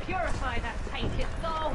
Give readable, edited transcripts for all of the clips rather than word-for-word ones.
Purify that tainted soul.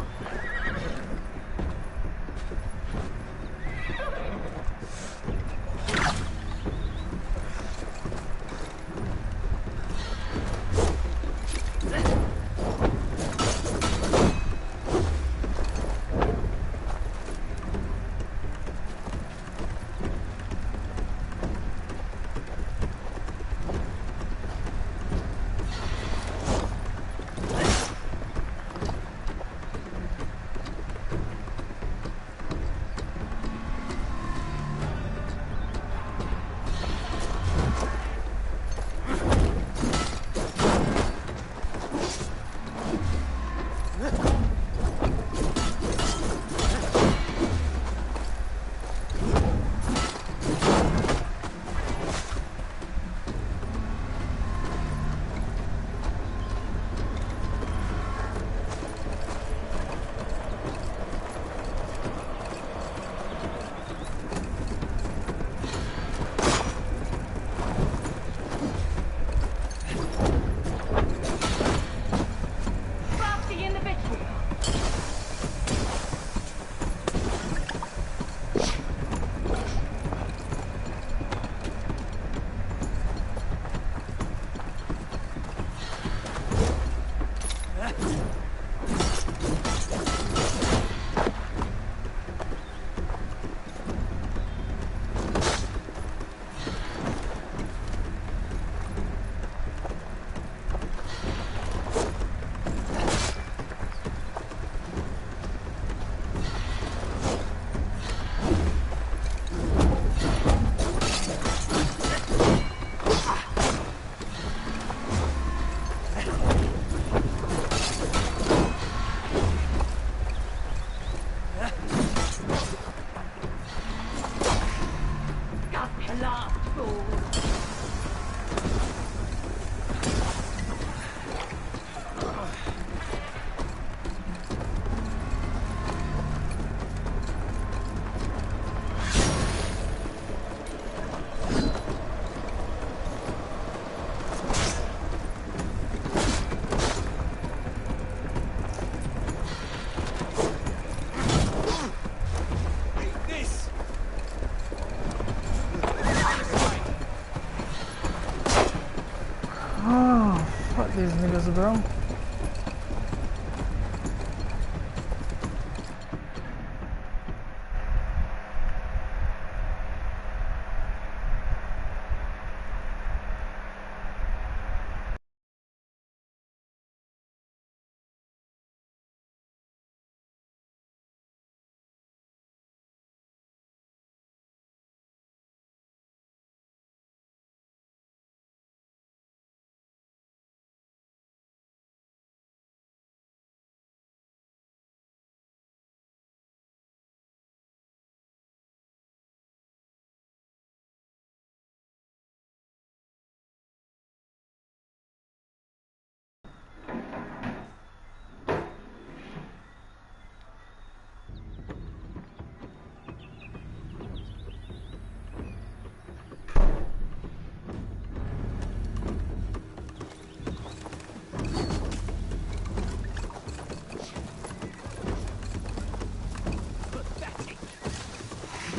These niggas, bro.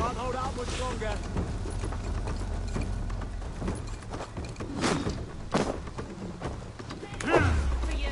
Can't hold out much longer. For you.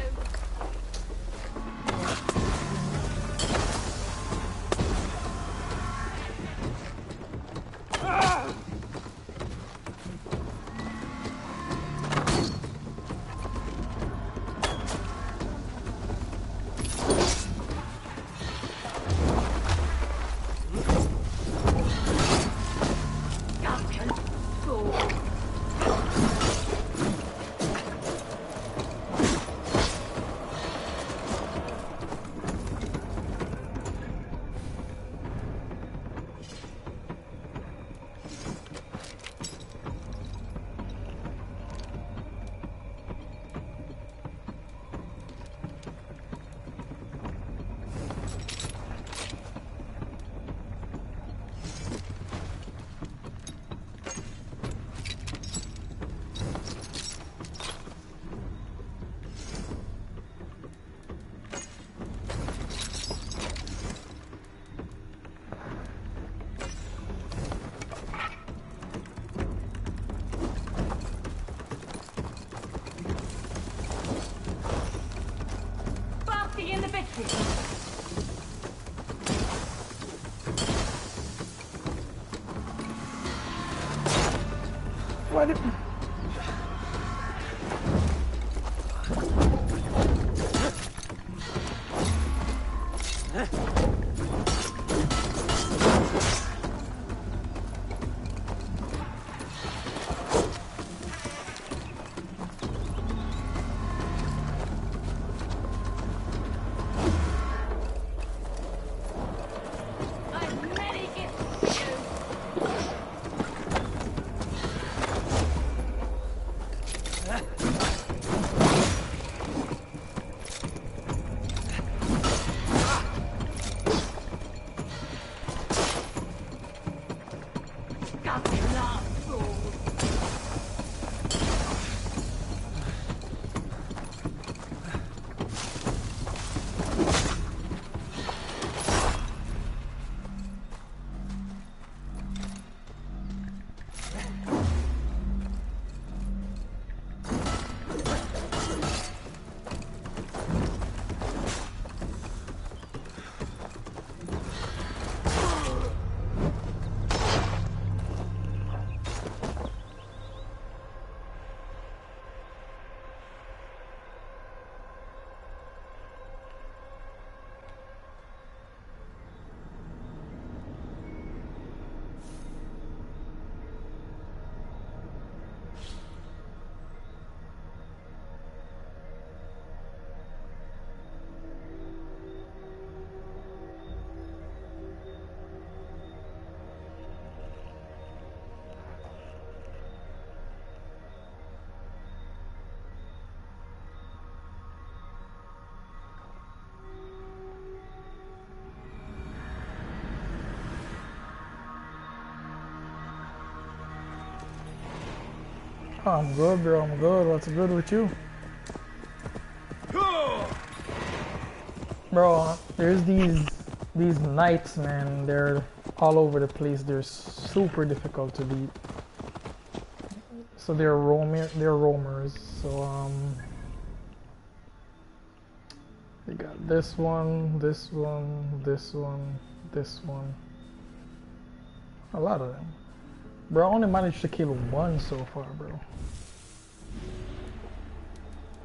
What? I've many gifts for you. Oh, I'm good, bro. I'm good. What's good with you? Bro, there's these knights, man. They're all over the place. They're super difficult to beat. So they're roamers. So they got this one, this one, this one, this one. A lot of them. Bro, I only managed to kill one so far, bro.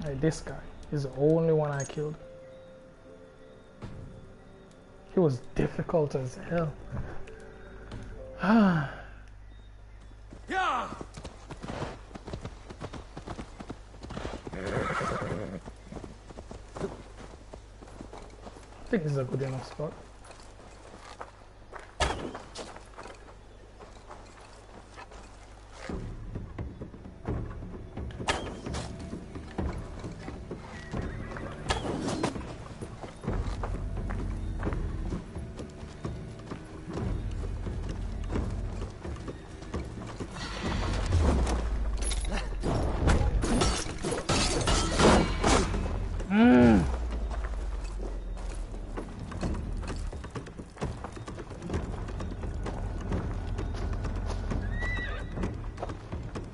Like this guy is the only one I killed. He was difficult as hell. Ah. Yeah. I think this is a good enough spot.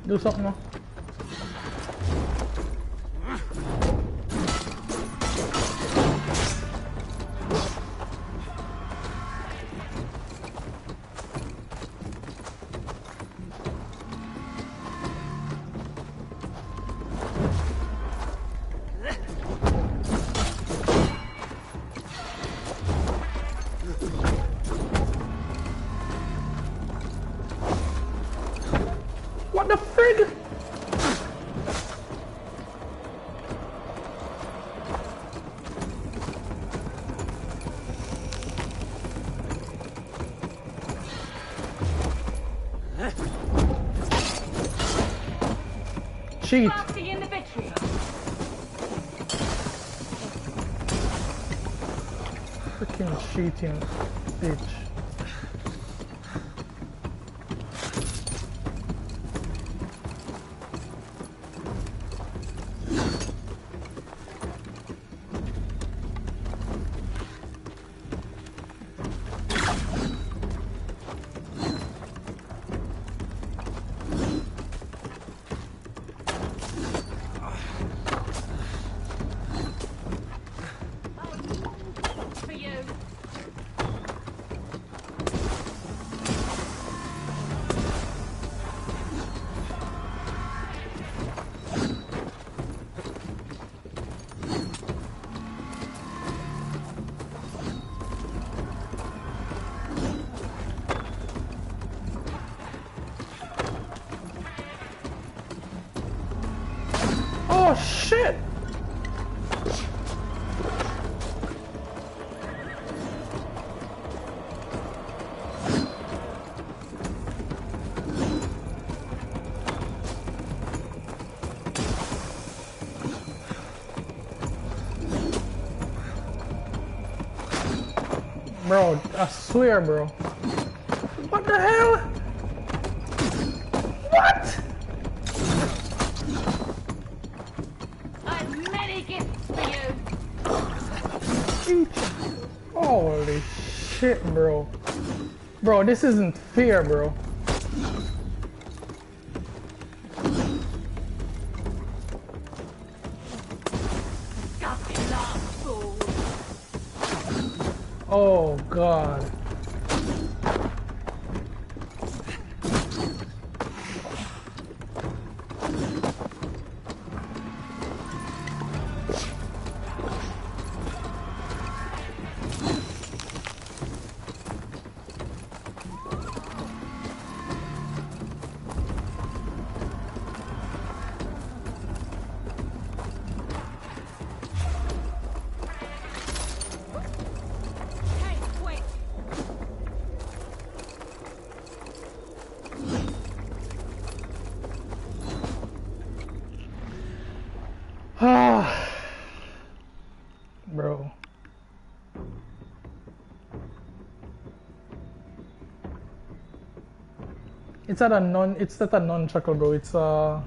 Do something now. What the frig? Cheat. Party in the victory. Freaking cheating, bitch. For you. shit! Bro, I swear, bro. What the hell? What? I've many gifts for you. Holy shit, bro. Bro, this isn't fair, bro. Disgusting last fool. Oh, God. Hey, quick. Ah. Bro. It's not a nunchuckle, bro. It's a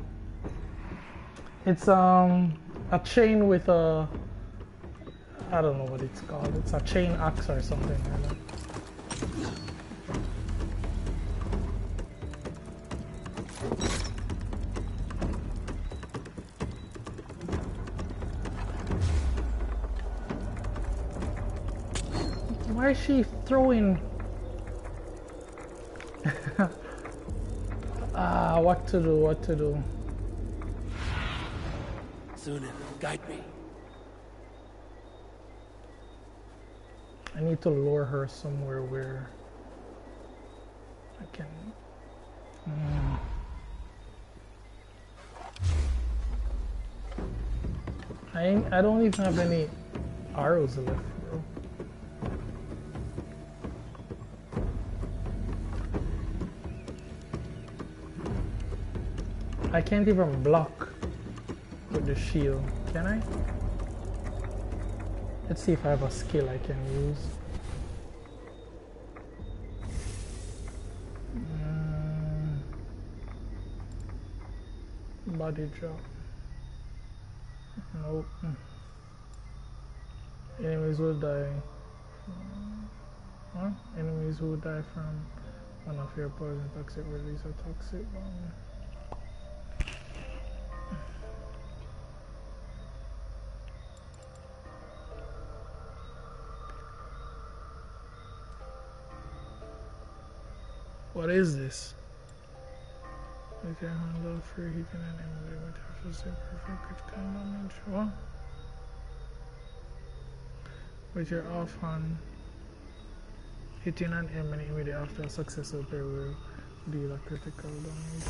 chain with a, I don't know what it's called. It's a chain axe or something like that. Why is she throwing? Ah, what to do, what to do. Sunan, guide me. I need to lure her somewhere where I can... I don't even have any arrows left, bro. I can't even block with the shield, can I? Let's see if I have a skill I can use. Body drop. Nope. Enemies will die. Huh? Enemies will die from one of your poison toxic release a toxic bomb. What is this? You can handle free heating and enemy with perfect critical damage. What? With your offhand, hitting an enemy immediately after a successful play will deal a critical damage.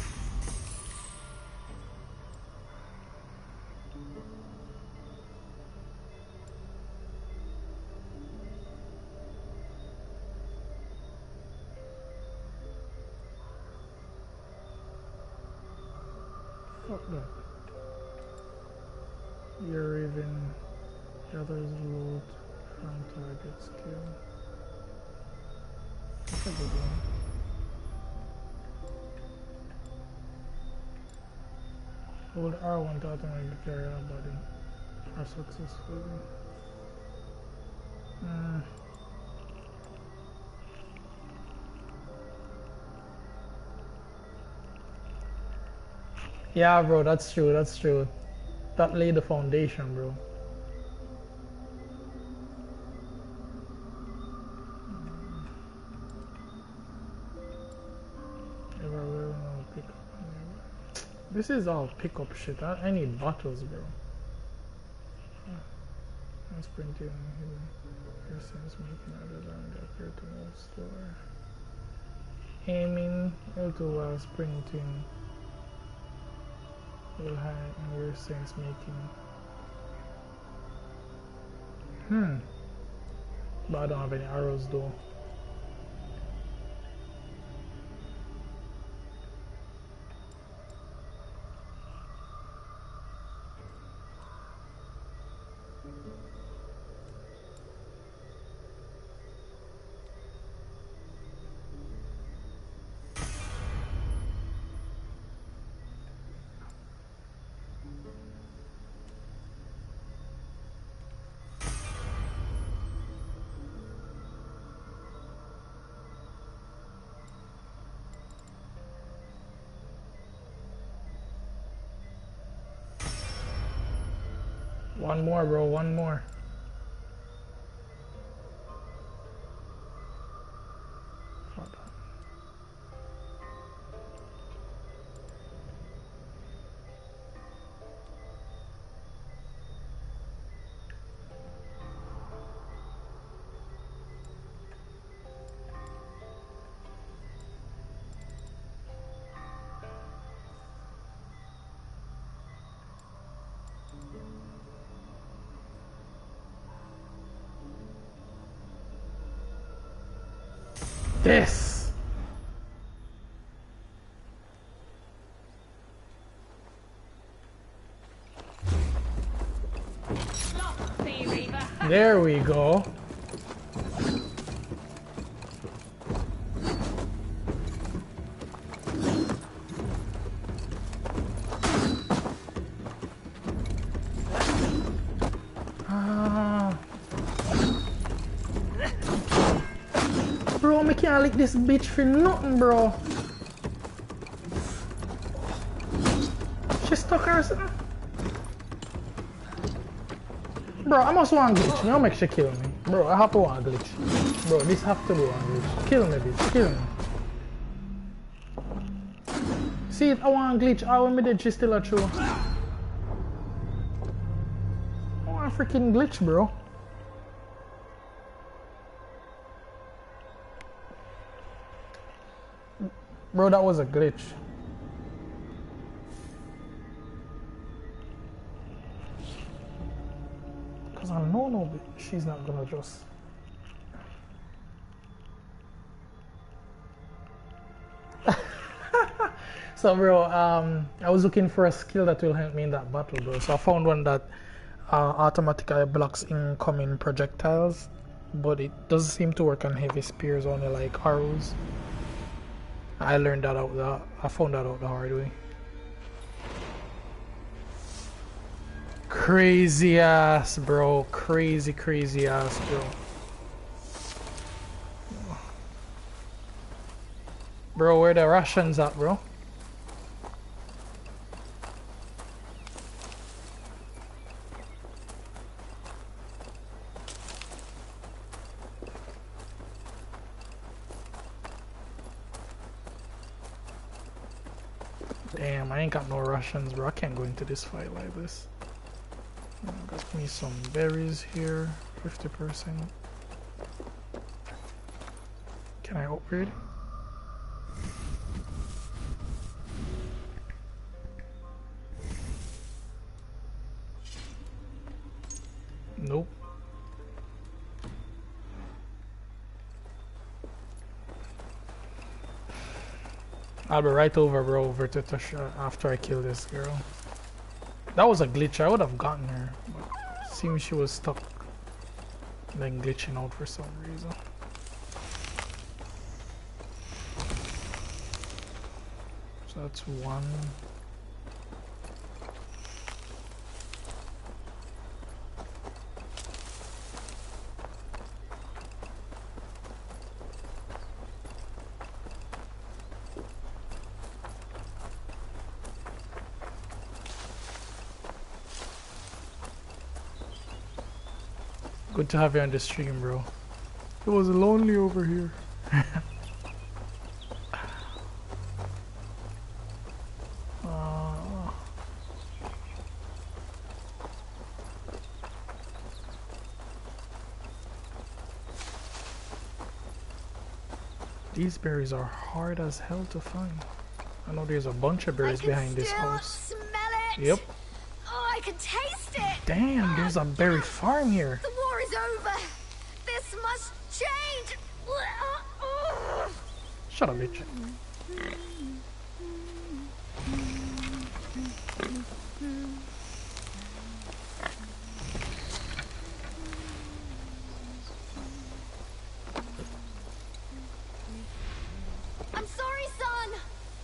Fuck that. You're even gathers loot from target skill. That's a good one. Hold R1 to automatically carry our body. Are successful. Yeah, bro, that's true, that's true. That laid the foundation, bro. This is all pickup shit. I need bottles, bro. I'm sprinting hidden. Your sense making others around you appear to move slower. Aiming L2 while sprinting. Will hide in your sense making. But I don't have any arrows though. One more, bro, one more. This. There we go. Bro, I can't lick this bitch for nothing, bro. She stuck her or something. Bro, I must want glitch. I'll make she kill me. Bro, I have to want glitch. Bro, this have to be one glitch. Kill me, bitch. Kill me. See it, I want glitch. I want me dead, she's still a true. I want a freaking glitch, bro. Bro, that was a glitch. Cause I know she's not gonna just. So bro, I was looking for a skill that will help me in that battle, bro. So I found one that automatically blocks incoming projectiles, but it doesn't seem to work on heavy spears, only like arrows. I learned that out. I found that out the hard way. Crazy ass, bro. Crazy ass, bro. Bro, where the Russians at, bro? Damn, I ain't got no Russians, bro. I can't go into this fight like this. Got me some berries here, 50%. Can I upgrade? Nope. I'll be right over, bro, over to Tasha after I kill this girl. That was a glitch. I would have gotten her, but it seems she was stuck and then glitching out for some reason. So that's one. Good to have you on the stream, bro. It was lonely over here. These berries are hard as hell to find. I know there's a bunch of berries behind this house. Smell it! Yep. Oh, I can taste it! Damn, there's a berry farm here. The war is over! This must change! Shut up, bitch. I'm sorry, son!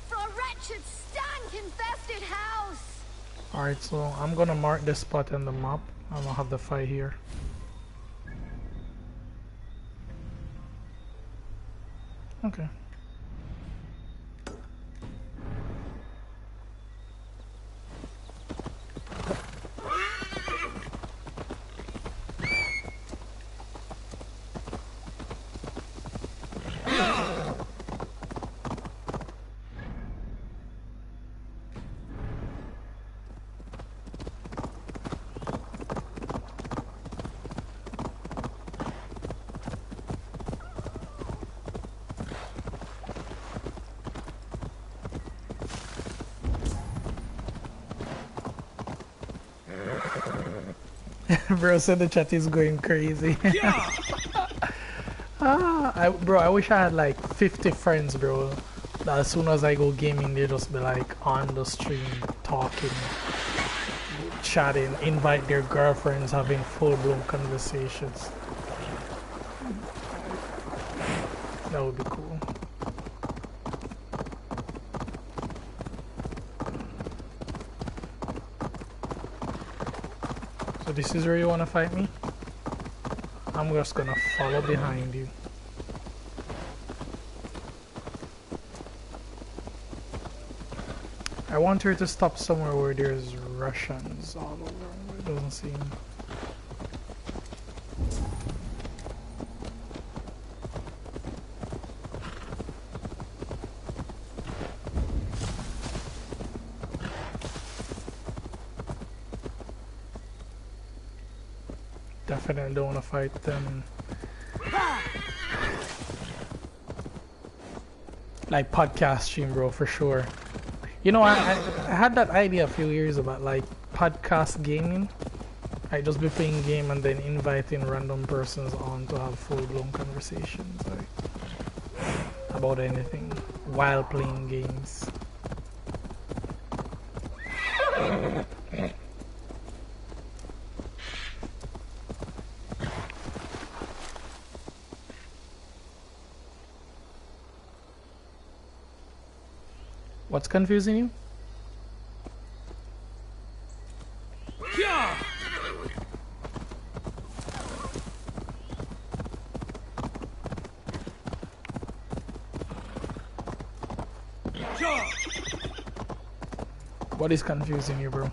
For a wretched, stank-infested house! Alright, so I'm gonna mark this spot in the map. I'm gonna have the fight here. Okay. Bro said the chat is going crazy. Bro, I wish I had like 50 friends, bro. That as soon as I go gaming, they just be like on the stream, talking, chatting, invite their girlfriends, having full-blown conversations. That would be cool. So this is where you want to fight me? I'm just gonna follow behind you. I want her to stop somewhere where there's Russians all over. It doesn't seem. Definitely don't want to fight them. Like podcast stream, bro, for sure. You know, I had that idea a few years about like podcast gaming. I just be playing game and then inviting random persons on to have full-blown conversations like about anything while playing games. What's confusing you? What is confusing you, bro?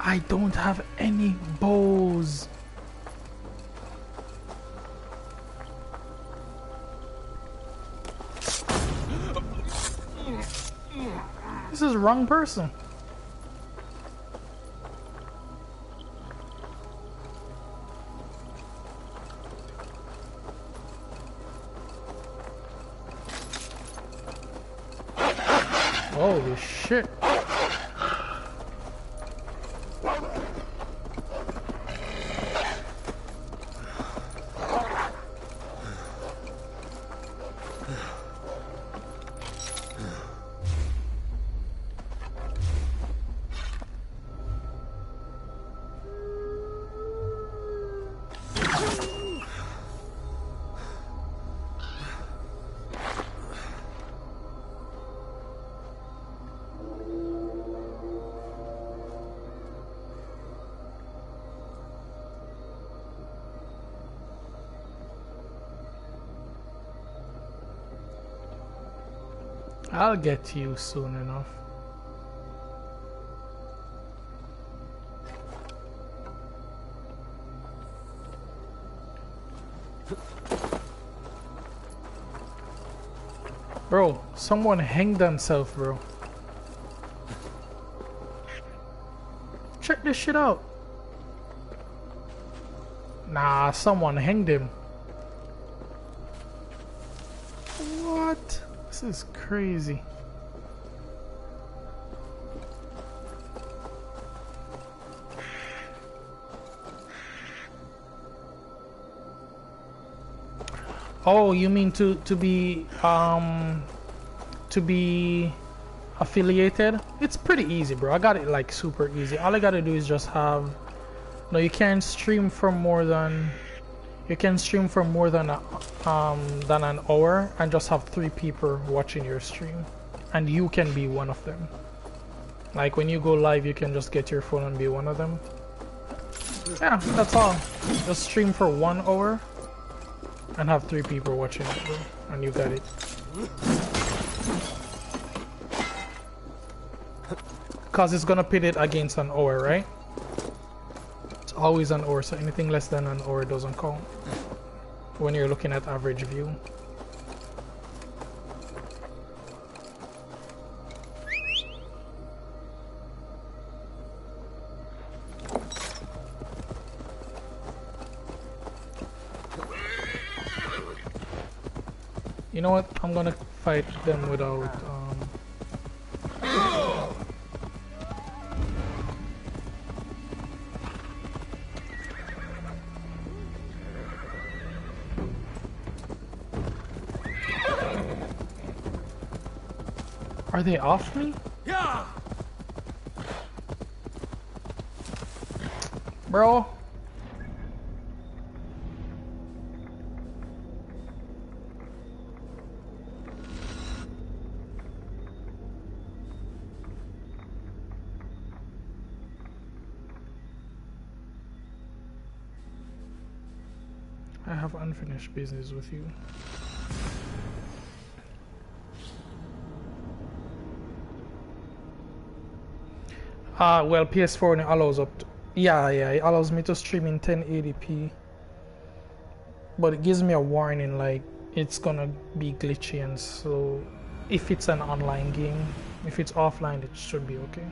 I don't have any bows. This is the wrong person. Holy shit. I'll get to you soon enough. Bro, someone hanged themselves, bro. this shit out. Nah, someone hanged him. What? This is crazy. Oh, you mean to be affiliated? It's pretty easy, bro. I got it like super easy. All I gotta do is just have. No, you can't stream for more than. You can stream for more than an hour and just have 3 people watching your stream, and you can be one of them. Like when you go live, you can just get your phone and be one of them. Yeah, that's all. Just stream for 1 hour and have 3 people watching it, bro, and you got it. Cause it's gonna pit it against an hour, right? It's always an hour, so anything less than an hour doesn't count when you're looking at average view. You know what? I'm gonna fight them without Are they off me? Yeah. Bro. I have unfinished business with you. Well, PS4 only allows up to, yeah, it allows me to stream in 1080p, but it gives me a warning like it's gonna be glitchy, and so if it's an online game, if it's offline, it should be okay.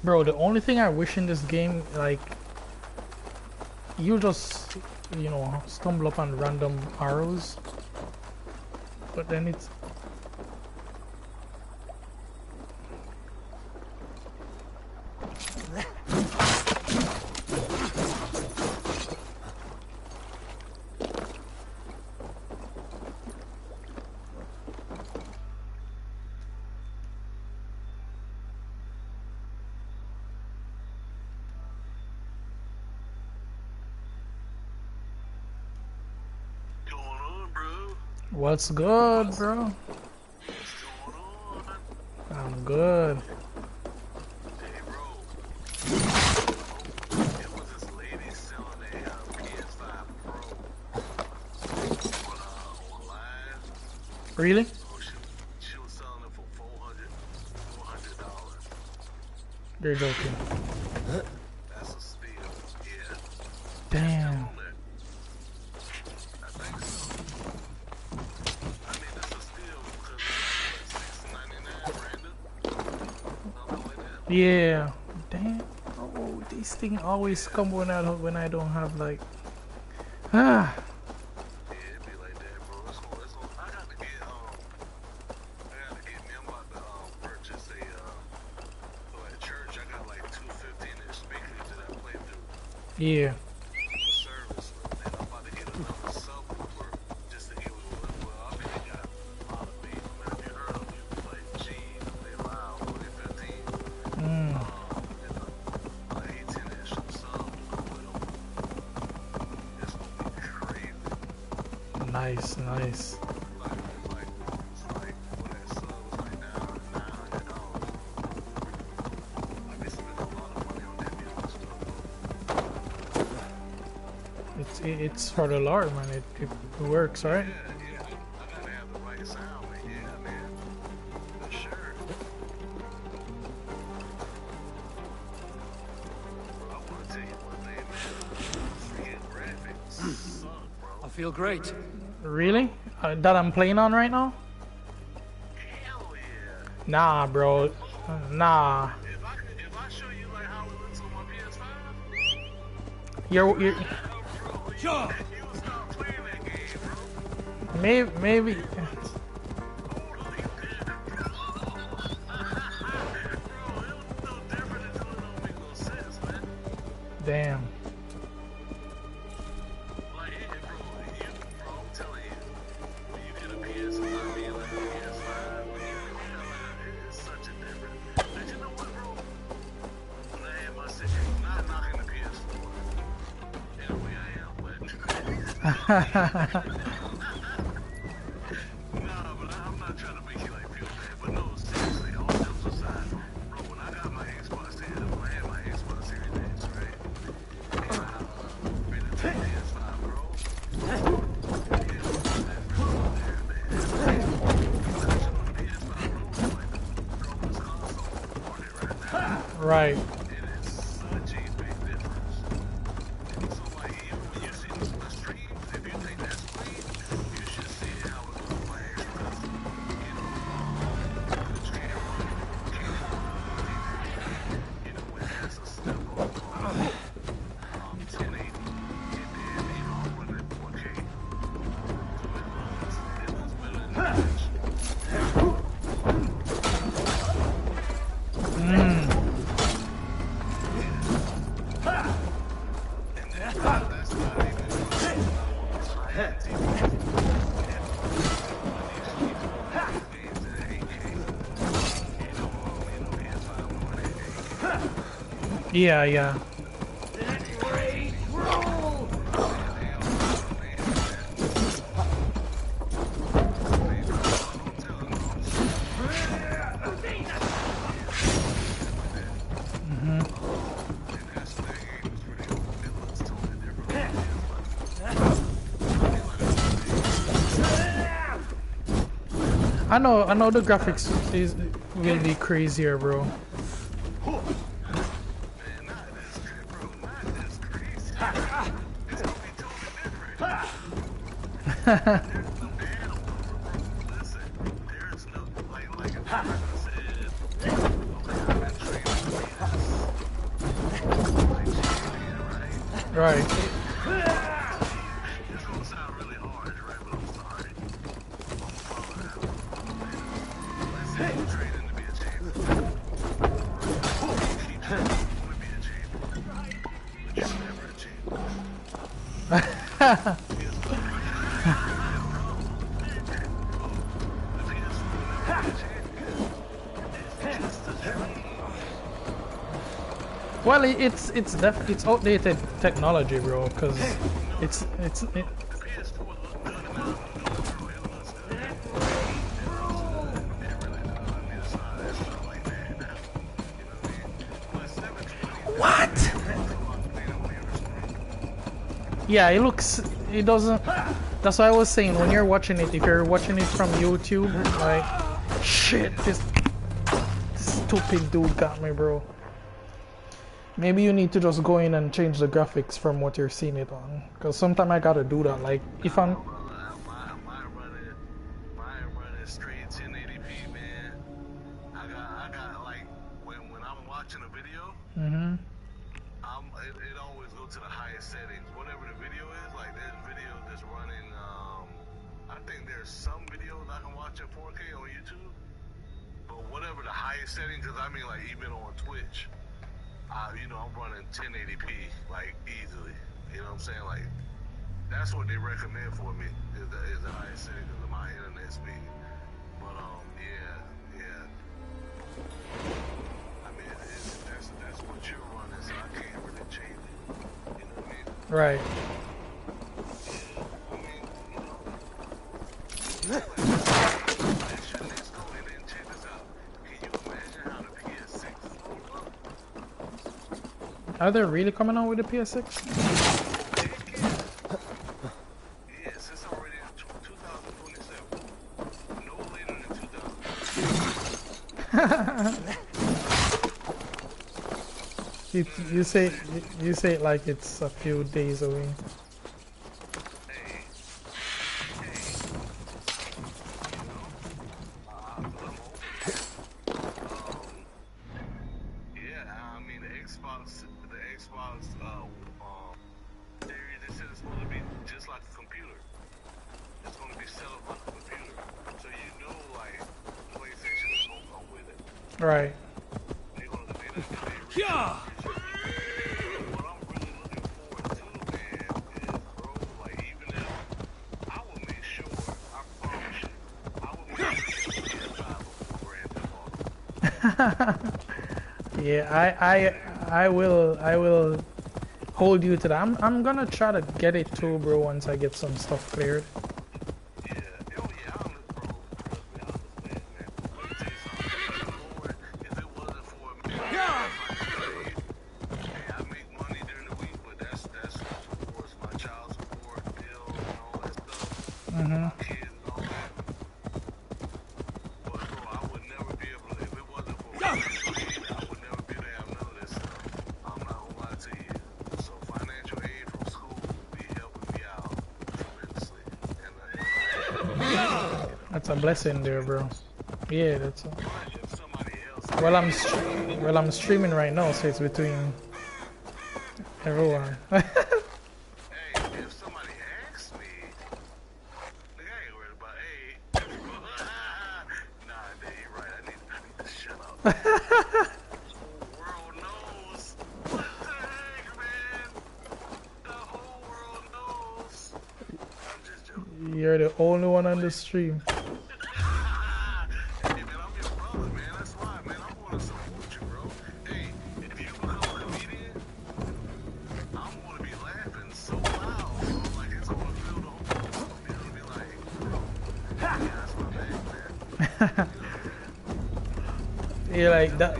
Bro, the only thing I wish in this game, like, you just, you know, stumble upon random arrows, but then it's... What's good, bro? I'm good. Really? Oh, she was selling it for $400. You're joking. That's a steal. Yeah. Damn. I think so. I mean, that's a steal because it's like $6.99 random. Something like that. Yeah. Damn. Oh, these things always come when I don't have like. Ah. Yeah, it be like that, bro. It's on. I gotta get me. I'm about to purchase a so at church I got like 215-inch speakers that I play through Yeah. the service, and I'm about to get another subwoofer just to give it a look. Well, I mean, they got a lot of beats, man. If you heard them, you play G's, play loud, play 15. Mm. And a 18-inch sub to go with them. It's gonna be crazy. Nice, nice. It's like when that sub was like $900. I be spending a lot of money on that music stuff. It's for the Lord, man. It works, right? Yeah, I gotta have the right sound, man. Yeah, man. For sure. I wanna tell you one thing, man. Freaking graphics suck, bro. I feel great. Really? That I'm playing on right now? Hell yeah. Nah, bro. Nah. If I show you like how it looks on my PS5, You're bro, Sure. you would stop playing that game, bro. maybe. Totally different. Bro, it was so different until it don't make no sense, man. Damn. Like, bro, I'm telling you, when you get a PS5, like a PS5, it's such a difference. But you know what, bro? When I had my situation, not knocking the PS4. In a way I am, but nah, but I'm not trying to make you like feel bad. But no, seriously, all jokes aside, bro, when I got my Xbox Series, when I had my Xbox Series X, right? And I ran into the PS5, bro. Right. It is such a big difference. So like even when you see my streams, if you take that screen, you should see how it looks like because you know the stream when it has a step on 1080 and then I'm running 4K. So it looks better than that. That's not even Yeah, yeah. I know the graphics will be crazier, bro. Right. It's gonna sound really hard, right? But I'm sorry. Let's say you trade in to be a champion. Keep training to be a champion. But you're never a champion. Well, it's outdated technology, bro. Cause it's what? Yeah, it looks it doesn't. That's why I was saying when you're watching it, if you're watching it from YouTube, like, shit, this stupid dude got me, bro. Maybe you need to just go in and change the graphics from what you're seeing it on, because sometimes I gotta do that. Like if I'm. Mine running straight 1080p, man. I got like when I'm watching a video. Mhm. It always go to the highest settings. Whatever the video is, like there's video that's running. I think there's some videos I can watch at 4K on YouTube, but whatever the highest settings, because I mean like even on Twitch, you know I'm running 1080p like easily. You know what I'm saying? Like that's what they recommend for me is the highest settings of my internet speed. But yeah. I mean that's what you're running, so I can't really change it. You know what I mean? Right. Are they really coming out with the PS6? Yes, it's already in 2027. No later than 2000. You say it like it's a few days away. Right. Yeah. Yeah, I will hold you to that. I'm gonna try to get it too, bro, once I get some stuff cleared. That's a blessing there, bro. Yeah, that's a... Well, I'm streaming right now, so it's between everyone. Hey, if somebody asks me, nigga, I ain't worried about, hey, nah, they ain't right. I need to shut up. The whole world knows. What the heck, man? The whole world knows. I'm just joking. You're the only one on the stream. Hey, man, I'm your brother, man. That's why, man. I'm going to support you, bro. Hey, if you become a comedian, I'm going to be laughing so loud, bro. Like, it's going to fill the whole room. You're going to be like, bro, yeah, that's my bag, man. You're like that.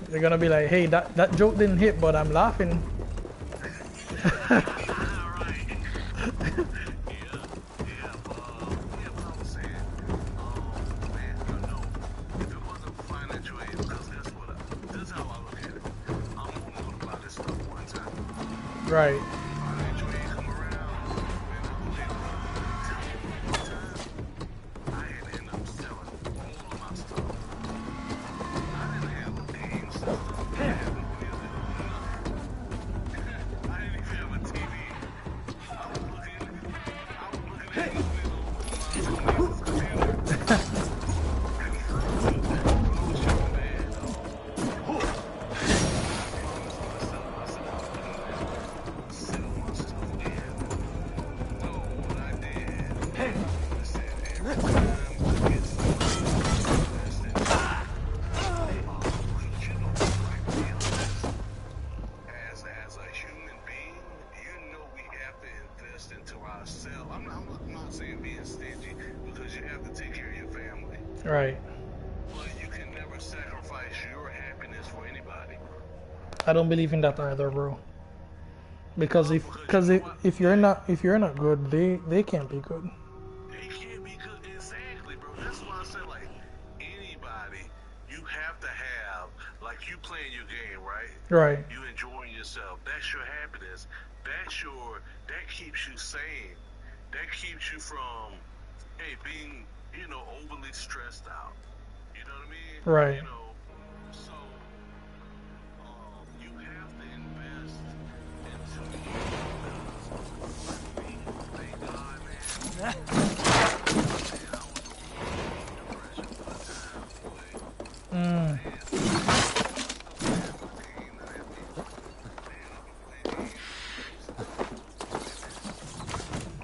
They're gonna be like, hey, that joke didn't hit, but I'm laughing. Right. Right. But you can never sacrifice your happiness for anybody. I don't believe in that either, bro. if you're not good, they can't be good. They can't be good. Exactly, bro. That's why I said, like, anybody, you have to have, like, you playing your game, right? Right. You enjoying yourself. That's your happiness. That keeps you sane. That keeps you from, hey, being, overly stressed out. You know what I mean? Right. So, you have to invest into thank God, man. I was going through depression one time, boy. Mm.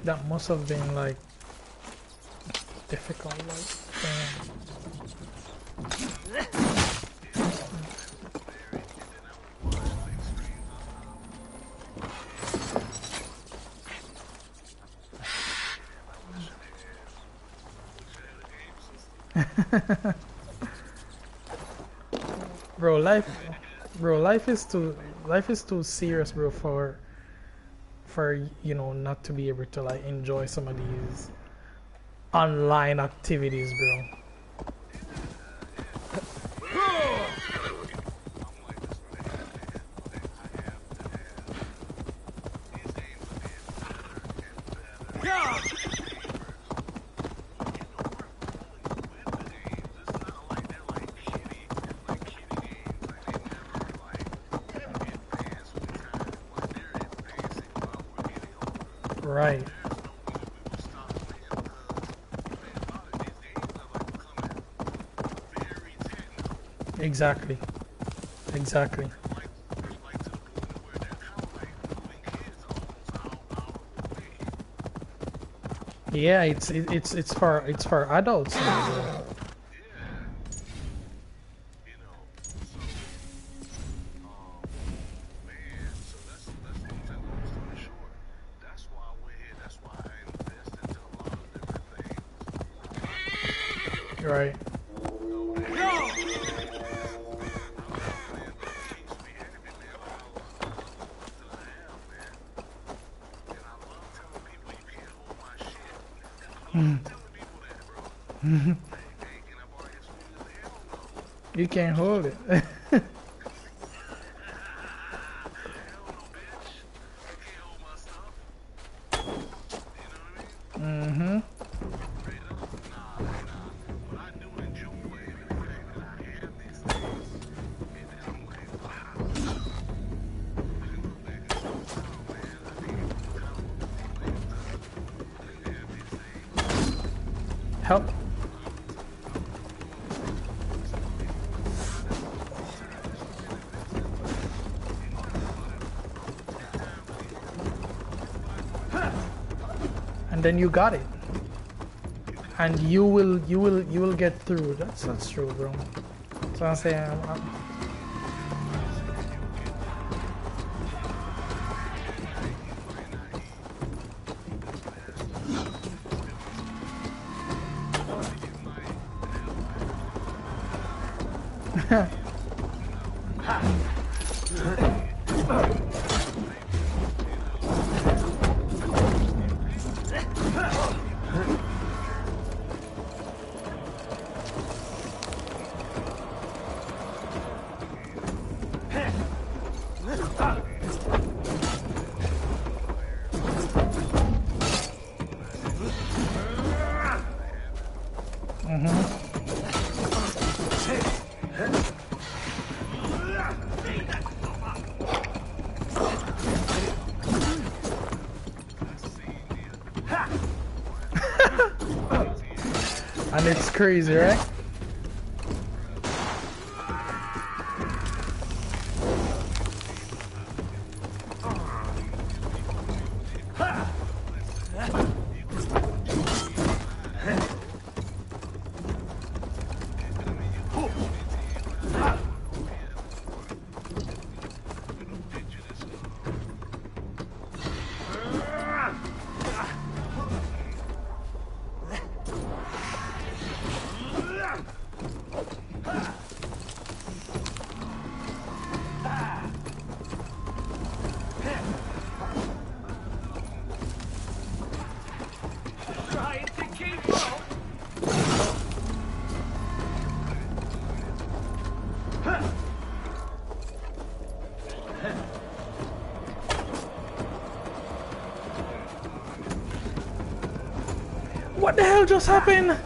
That must have been like difficult, like bro, life is too serious, bro, for not to be able to like enjoy some of these online activities, bro. Right. Exactly. Exactly. Yeah, it's for adults now, bro. Right. You can't hold it. Mm-hmm. Help. And then you got it. And you will get through. That's true, bro. So I'm saying and it's crazy, right? What the hell just happened?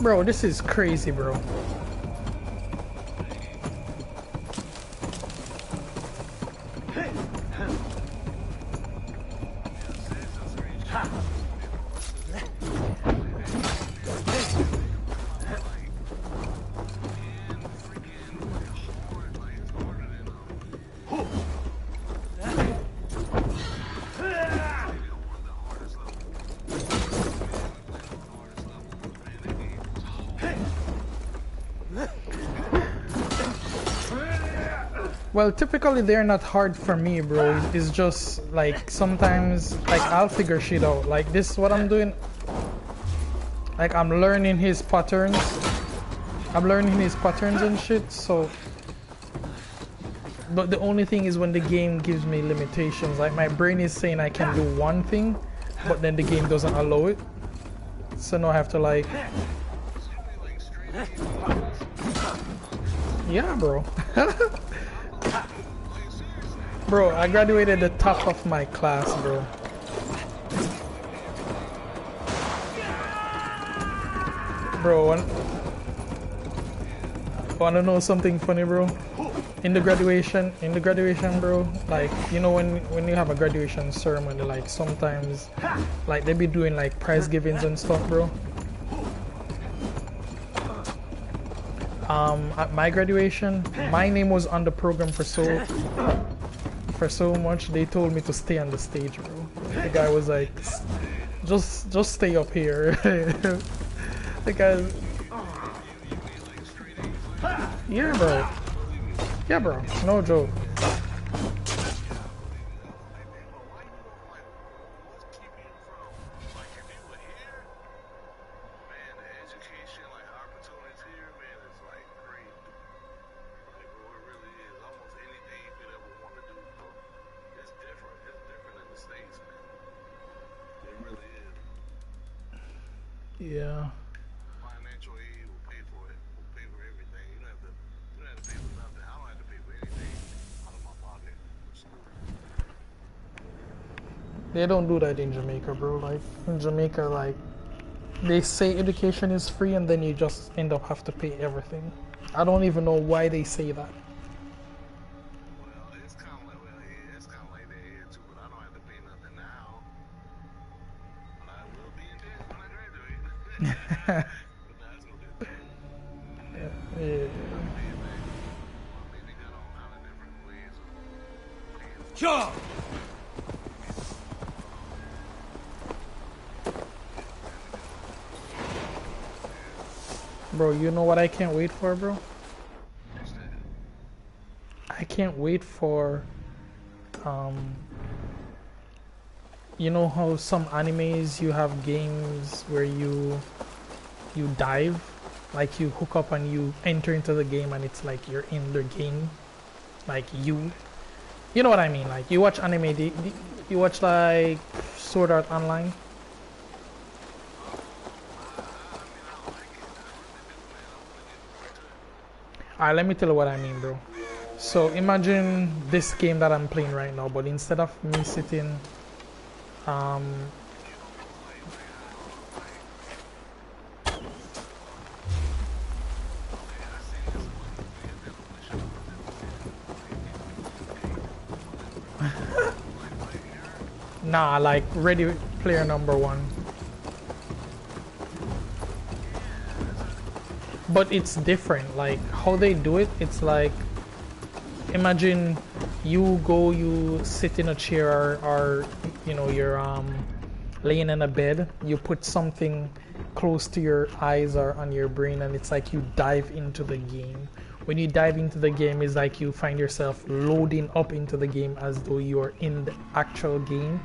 Bro, this is crazy, bro. Well, typically they're not hard for me, bro. It's just like sometimes like I'll figure shit out. Like this is what I'm doing. Like I'm learning his patterns. I'm learning his patterns and shit, so but the only thing is when the game gives me limitations. Like my brain is saying I can do one thing, but then the game doesn't allow it. So now I have to like yeah, bro. Bro, I graduated the top of my class, bro. Bro, wanna know something funny, bro? In the graduation, bro, like, you know when you have a graduation ceremony, like sometimes, like they be doing like prize givings and stuff, bro. At my graduation, my name was on the program for so much. They told me to stay on the stage, bro. The guy was like, just stay up here. The guy, yeah, bro, no joke. Yeah. Financial aid will pay for it. Will pay for everything. You don't have to pay for nothing. I don't have to pay for anything out of my pocket for school. They don't do that in Jamaica, bro. Like in Jamaica, like they say education is free and then you just end up have to pay everything. I don't even know why they say that. Well, it's kind of like that here too, but I don't have to pay nothing now. But I will be in debt when I graduate. But that's no different. Yeah. Maybe got all kind of different ways of paying for it. Sure. Bro, you know what I can't wait for, bro? I can't wait for you know how some animes you have games where you dive, like you hook up and you enter into the game and it's like you're in the game, like you know what I mean? Like you watch anime, you watch like Sword Art Online. Alright, let me tell you what I mean, bro. So imagine this game that I'm playing right now, but instead of me sitting nah, like Ready Player Number One. But it's different, like how they do it, it's like imagine you sit in a chair or you know you're laying in a bed, you put something close to your eyes or on your brain and it's like you dive into the game. When you dive into the game, it's like you find yourself loading up into the game as though you're in the actual game.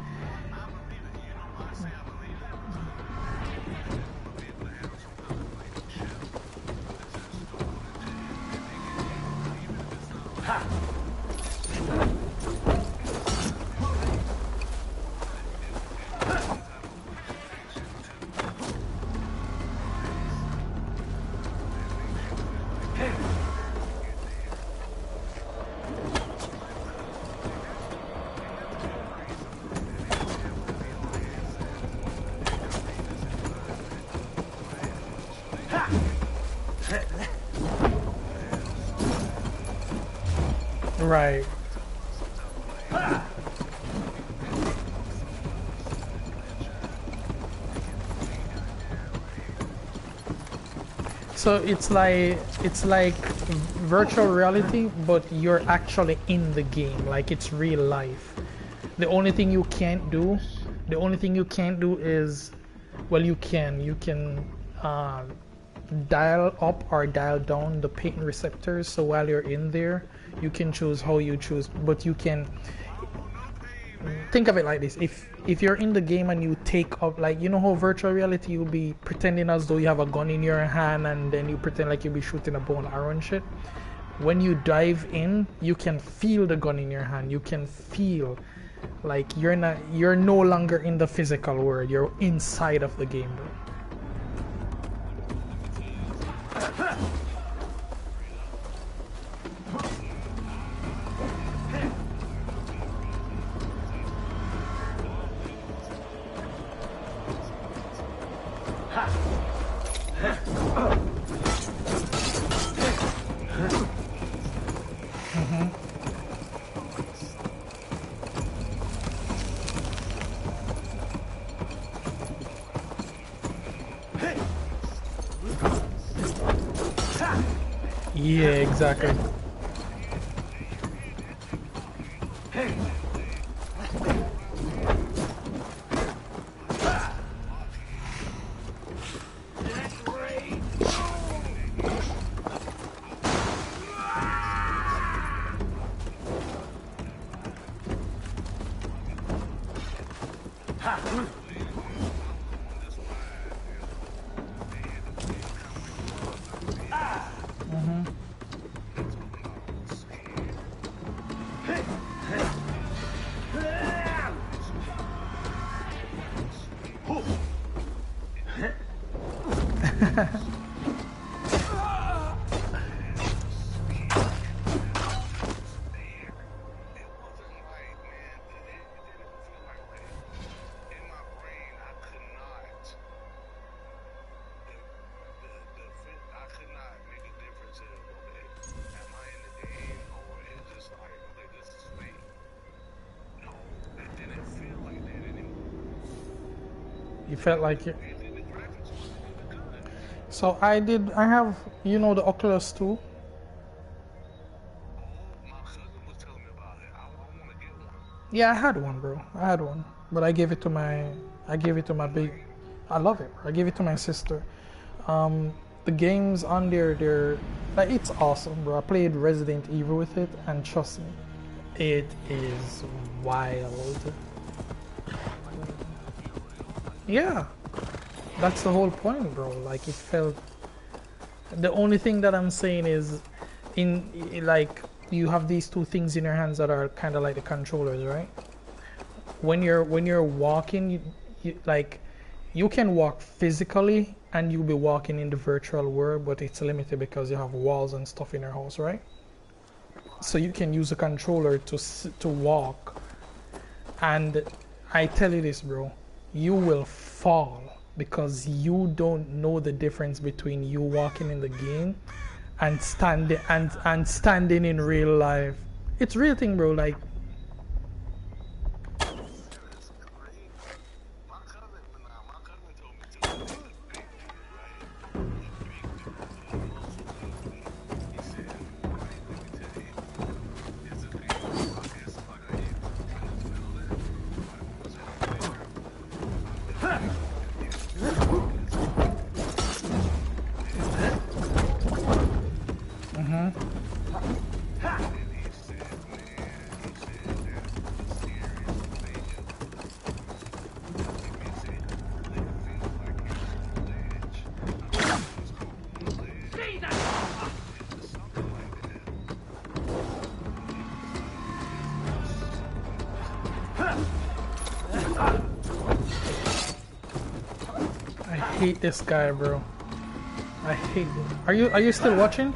Right. So it's like virtual reality, but you're actually in the game, like it's real life. The only thing you can't do, the only thing you can't do is, well, you can dial up or dial down the pain receptors. So while you're in there, you can choose how you choose, but you can think of it like this: if you're in the game and you take up, like, you know how virtual reality you'll be pretending as though you have a gun in your hand and then you pretend like you'll be shooting a bow and arrow and shit. When you dive in, you can feel the gun in your hand. You can feel like you're no longer in the physical world. You're inside of the game, bro. Yeah, exactly. You felt like it. So I have, you know, the Oculus 2. Yeah, I had one, bro. I had one, but I gave it to my big. I love it, bro. I gave it to my sister. The games on there, they're like, it's awesome, bro. I played Resident Evil with it, and trust me, it is wild. Yeah, that's the whole point, bro. Like, it felt. The only thing that I'm saying is, like, you have these two things in your hands that are kind of like the controllers, right? When you're walking, you can walk physically and you'll be walking in the virtual world, but it's limited because you have walls and stuff in your house, right? So you can use a controller to walk, and I tell you this, bro, you will fall because you don't know the difference between you walking in the game and standing in real life. It's real thing, bro. Like, I hate this guy, bro. I hate him. Are you still watching?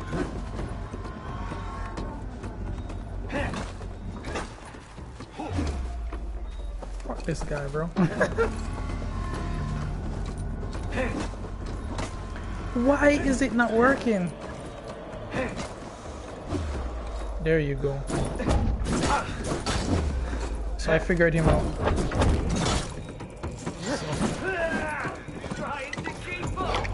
Fuck this guy, bro. Why is it not working? There you go. So I figured him out. Trying to keep up.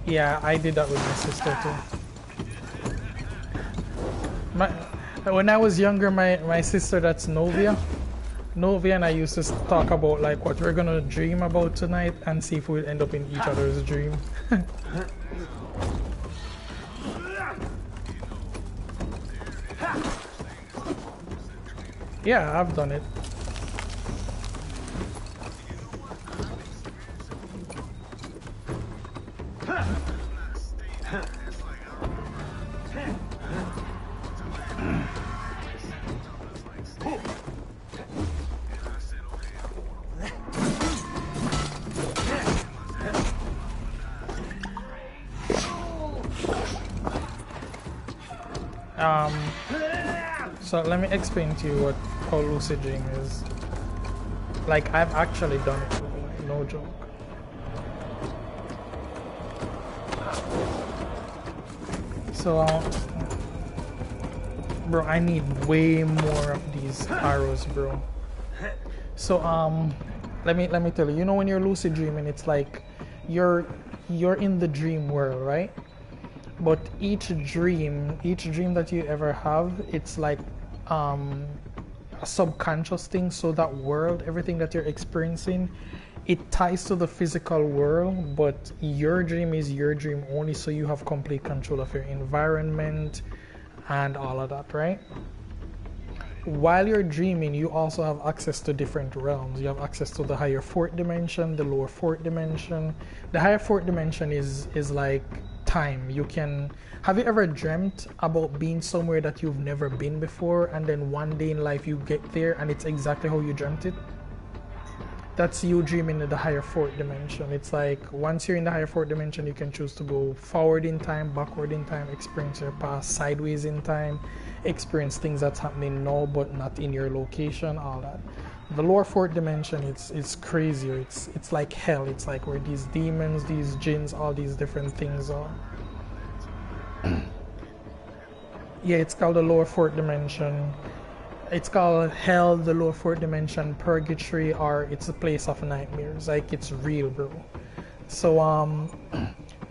Yeah, I did that with my sister too. When I was younger, my sister, that's Novia and I used to talk about like what we're gonna dream about tonight and see if we'll end up in each other's dream. Yeah, I've done it. So let me explain to you how lucid dream is. Like, I've actually done it, no joke. So, bro, I need way more of these arrows, bro. So, let me tell you. You know, when you're lucid dreaming, it's like you're in the dream world, right? But each dream that you ever have, it's like a subconscious thing. So that world, everything that you're experiencing, it ties to the physical world, but your dream is your dream only, so you have complete control of your environment and all of that, right? While you're dreaming, you also have access to different realms. You have access to the higher fourth dimension, the lower fourth dimension. The higher fourth dimension is like time. Have you ever dreamt about being somewhere that you've never been before, and then one day in life you get there and it's exactly how you dreamt it? That's you dreaming in the higher fourth dimension. It's like once you're in the higher fourth dimension, you can choose to go forward in time, backward in time, experience your past, sideways in time, experience things that's happening now but not in your location, all that. The lower fourth dimension, it's crazier. It's like hell. It's like where these demons, these jinns, all these different things are. Yeah, it's called the lower fourth dimension. It's called hell, the lower fourth dimension, purgatory, or it's a place of nightmares. Like, it's real, bro. So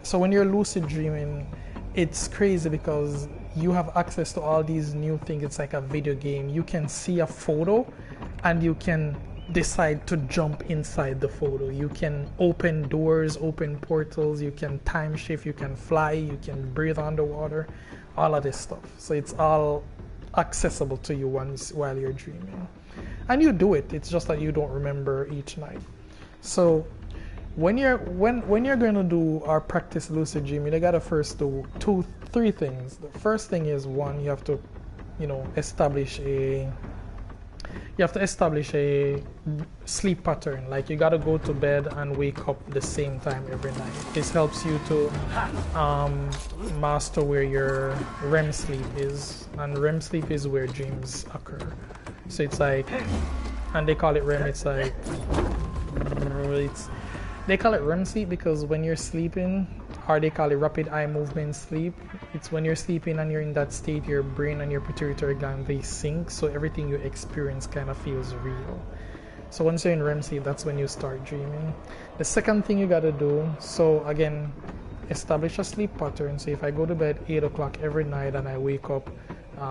so when you're lucid dreaming, it's crazy because you have access to all these new things. It's like a video game. You can see a photo and you can decide to jump inside the photo. You can open doors, open portals, you can time shift, you can fly, you can breathe underwater, all of this stuff. So it's all accessible to you while you're dreaming. And you do it. It's just that you don't remember each night. So when you're going to do or practice lucid dreaming, you gotta first do three things. The first thing is, one, you have to establish a sleep pattern. Like, you gotta go to bed and wake up the same time every night. This helps you to master where your REM sleep is, and REM sleep is where dreams occur. So it's like, and they call it REM. They call it REM sleep because when you're sleeping, or they call it rapid eye movement sleep, it's when you're sleeping and you're in that state, your brain and your pituitary gland, they sync, so everything you experience kind of feels real. So once you're in REM sleep, that's when you start dreaming. The second thing you gotta do, so again, establish a sleep pattern. So if I go to bed 8 o'clock every night and I wake up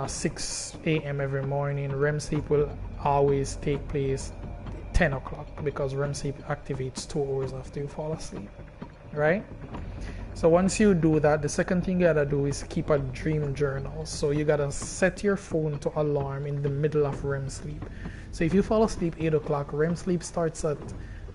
6 a.m. every morning, REM sleep will always take place 10 o'clock because REM sleep activates 2 hours after you fall asleep, right? So once you do that, the second thing you gotta do is keep a dream journal. So you gotta set your phone to alarm in the middle of REM sleep. So if you fall asleep 8 o'clock, REM sleep starts at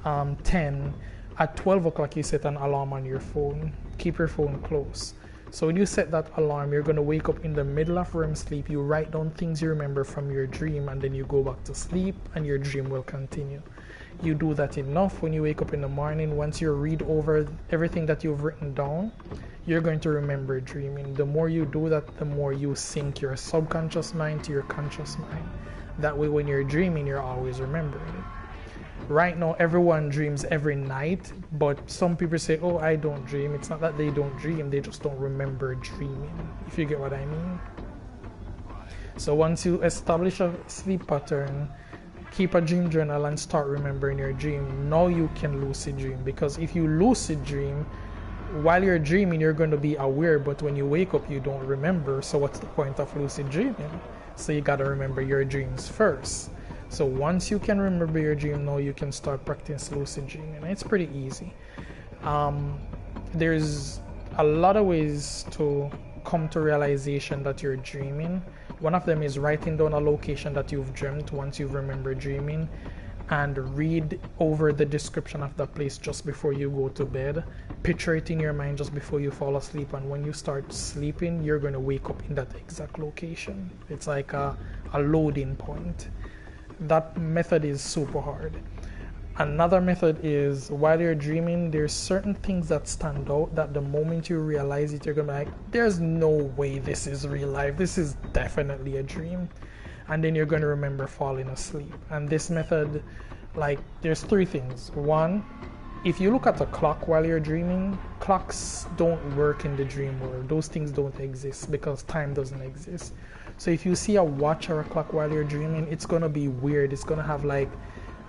10. At 12 o'clock, you set an alarm on your phone. Keep your phone close. So when you set that alarm, you're gonna wake up in the middle of REM sleep. You write down things you remember from your dream, and then you go back to sleep, and your dream will continue. You do that enough, when you wake up in the morning, once you read over everything that you've written down, you're going to remember dreaming. The more you do that, the more you sync your subconscious mind to your conscious mind. That way when you're dreaming, you're always remembering it. Right now, everyone dreams every night, but some people say, oh, I don't dream. It's not that they don't dream, they just don't remember dreaming, if you get what I mean. So once you establish a sleep pattern, keep a dream journal and start remembering your dream, now you can lucid dream. Because if you lucid dream, while you're dreaming, you're going to be aware, but when you wake up, you don't remember. So what's the point of lucid dreaming? So you got to remember your dreams first. So once you can remember your dream, now you can start practicing lucid dreaming. And it's pretty easy. There's a lot of ways to come to realization that you're dreaming. One of them is writing down a location that you've dreamt once you remember dreaming, and read over the description of that place just before you go to bed. Picture it in your mind just before you fall asleep, and when you start sleeping, you're going to wake up in that exact location. It's like a loading point. That method is super hard. Another method is, while you're dreaming, there's certain things that stand out that the moment you realize it, you're gonna be like, there's no way this is real life, this is definitely a dream. And then you're gonna remember falling asleep. And this method, like, there's three things. One, if you look at a clock while you're dreaming, clocks don't work in the dream world. Those things don't exist because time doesn't exist. So if you see a watch or a clock while you're dreaming, it's gonna be weird. It's gonna have like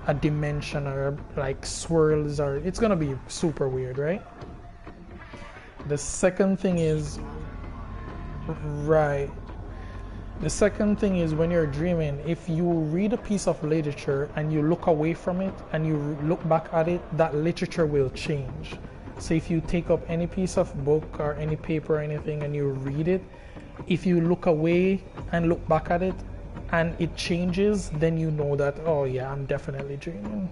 a dimension or like swirls, or it's gonna be super weird, right? The second thing is, right. The second thing is, when you're dreaming, if you read a piece of literature and you look away from it and you look back at it, that literature will change. So if you take up any piece of book or any paper or anything and you read it, if you look away and look back at it and it changes, then you know that, oh yeah, I'm definitely dreaming.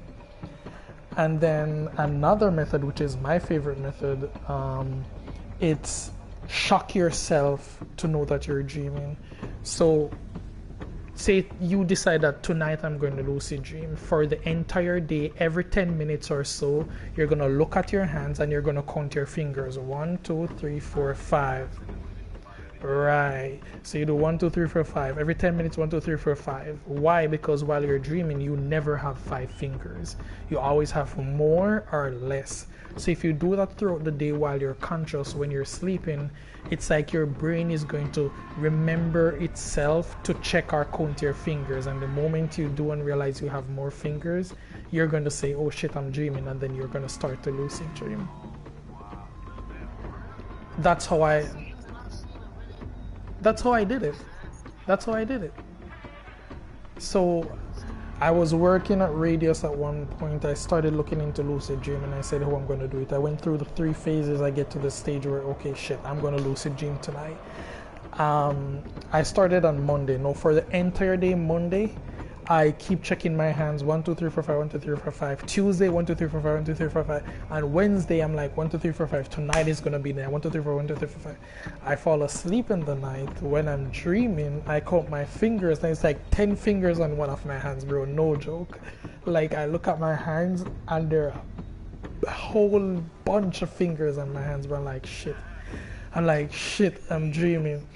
And then another method, which is my favorite method, it's shock yourself to know that you're dreaming. So say you decide that tonight I'm going to lucid dream. For the entire day, every 10 minutes or so, you're going to look at your hands and you're going to count your fingers. 1, 2, 3, 4, 5. Right. So you do 1, 2, 3, 4, 5. Every 10 minutes, 1, 2, 3, 4, 5. Why? Because while you're dreaming, you never have 5 fingers. You always have more or less. So if you do that throughout the day while you're conscious, when you're sleeping, it's like your brain is going to remember itself to check or count your fingers. And the moment you do and realize you have more fingers, you're going to say, oh shit, I'm dreaming. And then you're going to start to lucid dream. That's how I did it. That's how I did it. So I was working at Radius at one point. I started looking into lucid dream and I said, oh, I'm going to do it. I went through the 3 phases. I get to the stage where, okay, shit, I'm going to lucid dream tonight. I started on Monday. No, for the entire day Monday, I keep checking my hands. 1, 2, 3, 4, 5, 1, 2, 3, 4, 5. Tuesday, 1, 2, 3, 4, 5, 1, 2, 3, 4, 5. And Wednesday, I'm like, 1, 2, 3, 4, 5. Tonight is going to be there. 1, 2, 3, 4, 1, 2, 3, 4, 5. I fall asleep in the night. When I'm dreaming, I count my fingers. And it's like 10 fingers on one of my hands, bro. No joke. Like, I look at my hands and there are a whole bunch of fingers on my hands, bro. I'm like, shit. I'm dreaming.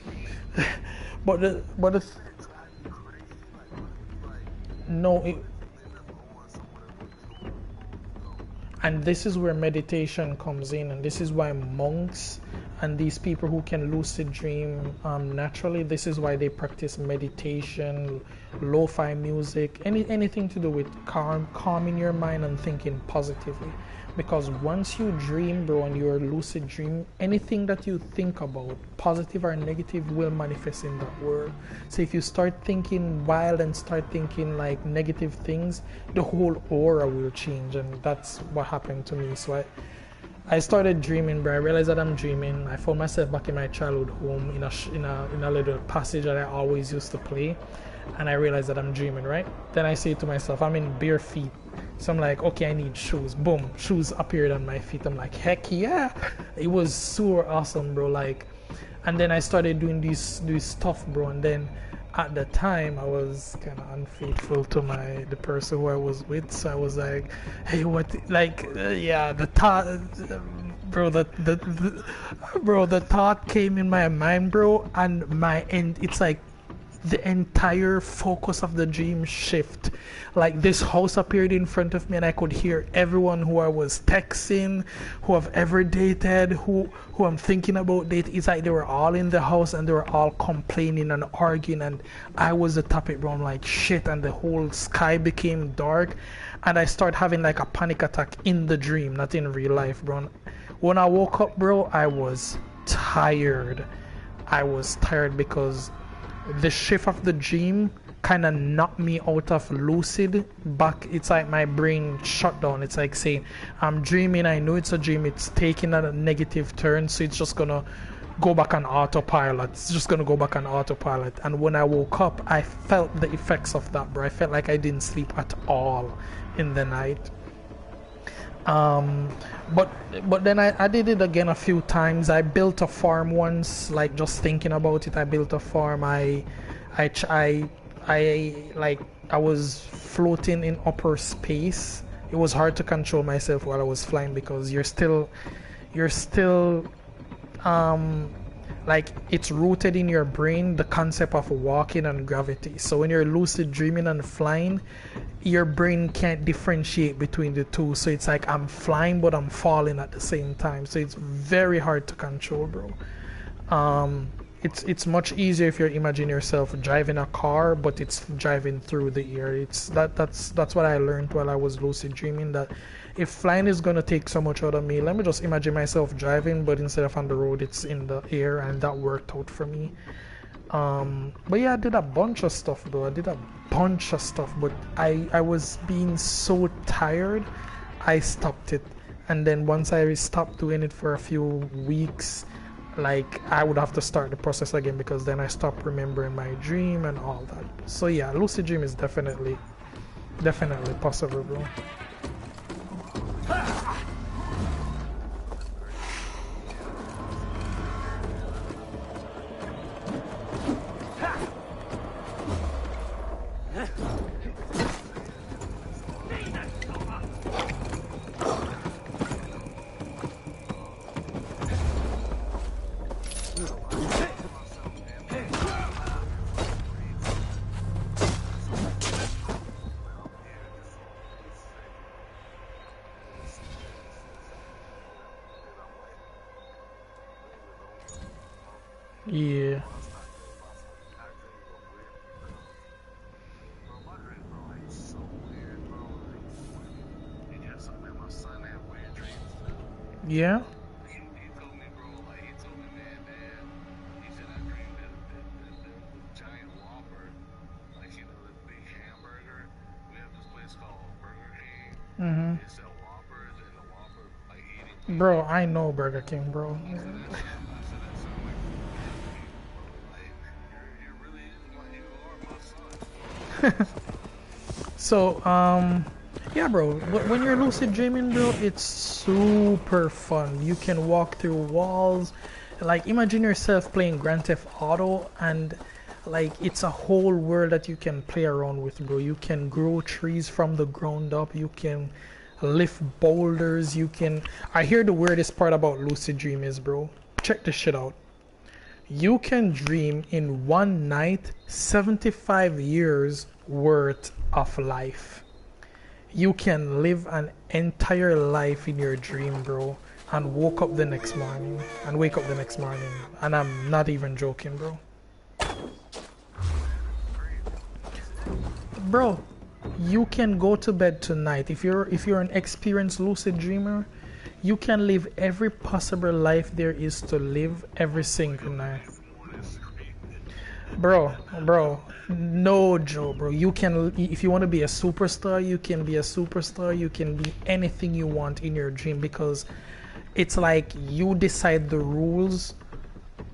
And this is where meditation comes in, and this is why monks and these people who can lucid dream naturally, this is why they practice meditation, lo-fi music, anything to do with calming your mind and thinking positively. Because once you dream, bro, and you're lucid dream, anything that you think about, positive or negative, will manifest in that world. So if you start thinking wild and start thinking like negative things, the whole aura will change, and that's what happened to me. So I started dreaming, bro. I realized that I'm dreaming. I found myself back in my childhood home in a little passage that I always used to play, and I realized that I'm dreaming, right? Then I say to myself, I'm in bare feet. So I'm like, okay, I need shoes. Boom, shoes appeared on my feet. I'm like, heck yeah. It was super awesome, bro. Like, and then I started doing this stuff, bro. And then at the time, I was kind of unfaithful to the person who I was with. So I was like, hey, what? Like, yeah, the thought, bro. The thought came in my mind, bro. And it's like the entire focus of the dream shift. Like this house appeared in front of me and I could hear everyone who I was texting, who I've ever dated, who I'm thinking about dating. It's like they were all in the house and they were all complaining and arguing and I was the topic, bro. I'm like shit, and the whole sky became dark and I started having like a panic attack in the dream, not in real life, bro. When I woke up, bro, I was tired. I was tired because the shift of the dream kind of knocked me out of lucid back. It's like my brain shut down. It's like saying I'm dreaming, I know it's a dream, it's taking a negative turn, so it's just gonna go back on autopilot. It's just gonna go back on autopilot. And when I woke up, I felt the effects of that, bro. I felt like I didn't sleep at all in the night. But then I did it again a few times. I built a farm once, like just thinking about it. I built a farm. I was floating in upper space. It was hard to control myself while I was flying because you're still like it's rooted in your brain, the concept of walking and gravity. So when you're lucid dreaming and flying, your brain can't differentiate between the two. So it's like I'm flying but I'm falling at the same time. So it's very hard to control, bro. It's much easier if you imagine yourself driving a car, but it's driving through the air. That's what I learned while I was lucid dreaming, that if flying is gonna take so much out of me, let me just imagine myself driving, but instead of on the road, it's in the air, and that worked out for me. But yeah, I did a bunch of stuff though. But I was being so tired, I stopped it. And then once I stopped doing it for a few weeks, like I would have to start the process again because then I stopped remembering my dream and all that. So yeah, lucid dream is definitely possible, bro. Yeah. Yeah. He told me, bro, like, he told me, man, Dad, he said, I dreamed that the giant Whopper, like, you know, the big hamburger. We have this place called Burger King. Mhm. They sell Whoppers, and the Whopper, like, eating. Bro, I know Burger King, bro. I said, that sounds like like, you're really, like, you are my son. So, yeah, bro, when you're lucid dreaming, bro, it's super fun. You can walk through walls. Like, imagine yourself playing Grand Theft Auto, and like it's a whole world that you can play around with, bro. You can grow trees from the ground up. You can lift boulders. I hear the weirdest part about lucid dream is, bro, check this shit out. You can dream in one night 75 years worth of life. You can live an entire life in your dream, bro, and wake up the next morning. And I'm not even joking, bro. Bro, you can go to bed tonight. If you're an experienced lucid dreamer, you can live every possible life there is to live every single night. Bro, no Joe, bro. You can, if you want to be a superstar, you can be a superstar. You can be anything you want in your dream, because it's like you decide the rules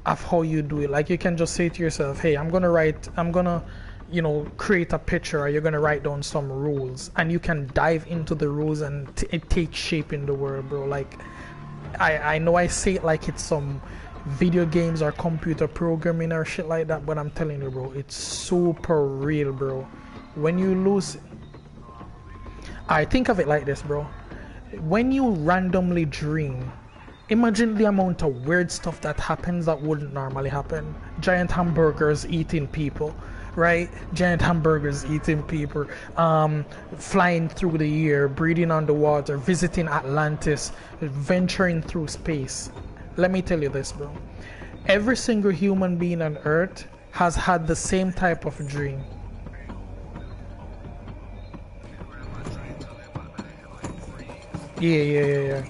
of how you do it. Like you can just say to yourself, hey, I'm gonna create a picture, or you're gonna write down some rules, and you can dive into the rules and it takes shape in the world, bro. Like I know I say it like it's some video games or computer programming or shit like that, but I'm telling you, bro, it's super real, bro. When you lose, I think of it like this, bro. When you randomly dream, imagine the amount of weird stuff that happens that wouldn't normally happen. Giant hamburgers eating people, right? Giant hamburgers, eating people, flying through the air, breathing underwater, visiting Atlantis, venturing through space. Let me tell you this, bro. Every single human being on Earth has had the same type of dream. Yeah.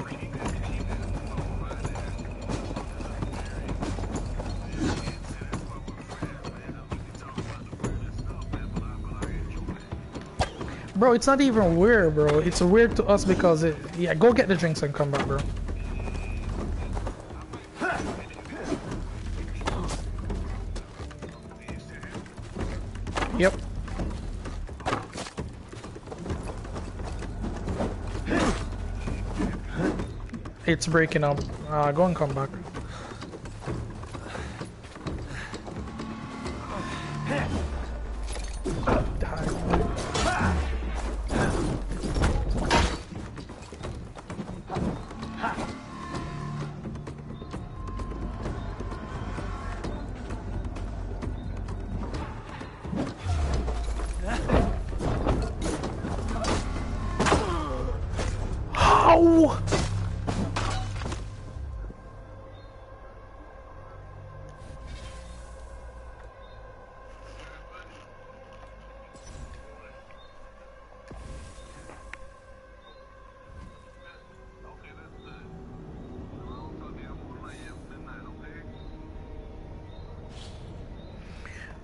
Bro, it's not even weird, bro. It's weird to us because it... Yeah, go get the drinks and come back, bro. Yep. It's breaking up. Go and come back. How?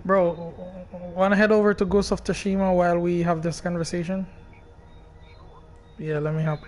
Bro, wanna head over to Ghost of Tsushima while we have this conversation? Yeah, let me help.